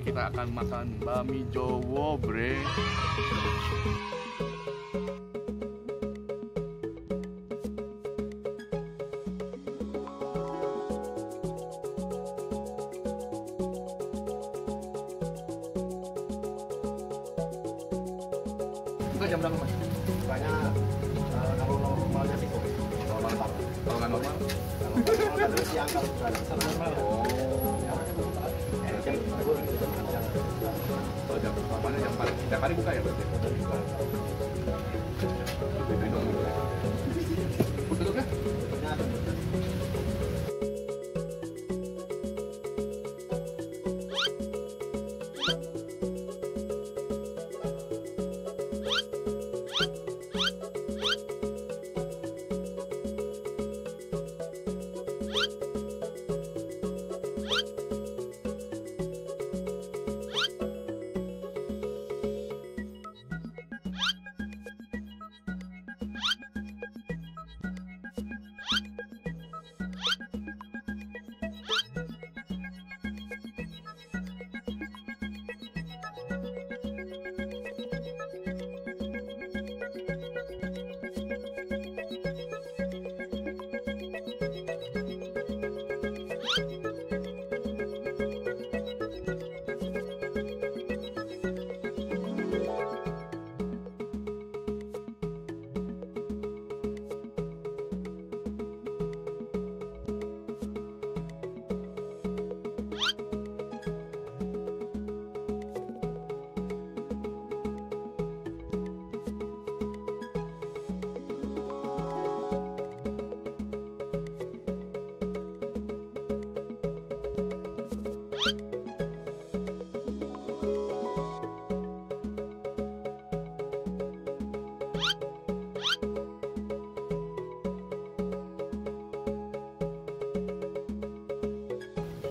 kita akan makan bakmi Jowo, bre. Itu jam berapa, Mas? Bukanya kalau normalnya sih normal banget. Kalau nggak normal? Kalau kan dari siang kalau sudah ada normal. Oh. Kalau jam normalnya jam 4. Setiap hari buka ya berarti? Itu dong. Betul kan?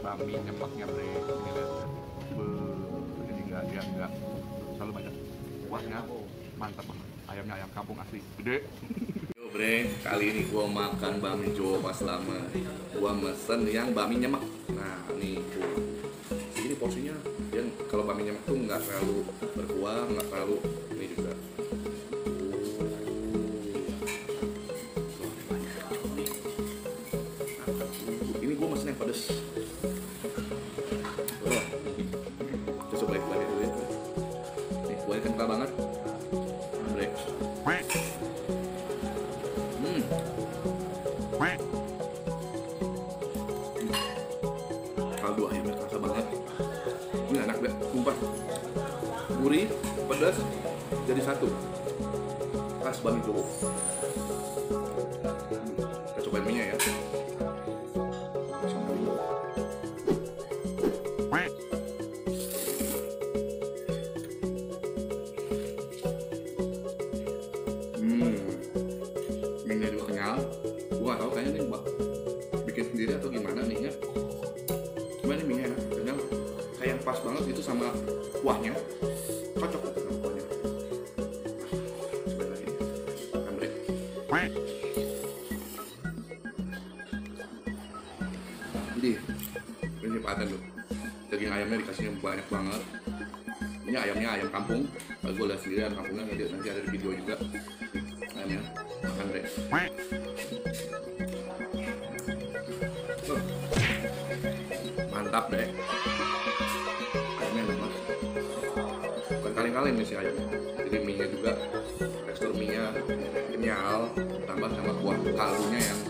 Bakmi nyempaknya, bre. Ini lihat. Ini enggak selalu banyak. Kuahnya mantap banget. Ayamnya ayam kampung asli, gede. Yo, bre, kali ini gua makan bakmi Jowo pas lama. Gua mesen yang bakmi nyemek. Nah, nih ini porsinya. Dan kalau bakmi nyemek tuh nggak terlalu berkuah, nggak terlalu ini juga. Ini gua mesen yang pedes. Coba balik dulu ya. Nih, kuahnya kental banget. Bre. Kaldu ayamnya terasa banget. Ini enak deh, sumpah. Gurih, pedas, jadi satu. Khas bakmi Jowo. Kita cobain mie-nya ya. Mie-nya juga kenyal. Gua nggak tahu kayaknya nih bikin sendiri atau gimana nih ya. Cuman ini mie-nya enak, kenyal. Kayak yang pas banget itu sama kuahnya. Cocok sama kuahnya. Coba lagi. Ambil. Jadi ini paten loh. Daging ayamnya dikasihnya banyak banget. Ini ayamnya ayam kampung. Kalau gue lihat sendiri ayam kampungnya nanti ada di video juga. Ayamnya makan deh. Mantap deh. Ayamnya enak banget. Berkali-kali nih si ayamnya. Jadi mie-nya juga tekstur mie-nya kenyal, tambah sama kuah kaldunya yang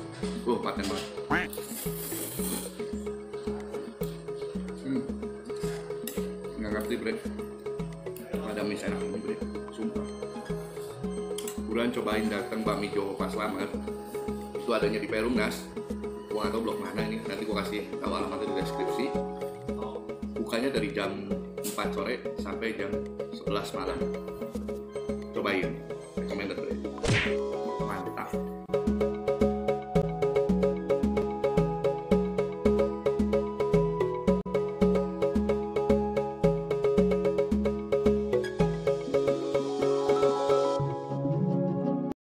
paten banget. Nggak ngerti, bre. Ada mie enak ini, bre. Sumpah. Buruan cobain datang bakmi Jowo pas Slamet. Itu adanya di Perumnas. Gua nggak tahu blok mana ini. Nanti gua kasih tahu alamatnya di deskripsi. Bukanya dari jam 4 sore sampai jam 11 malam. Cobain.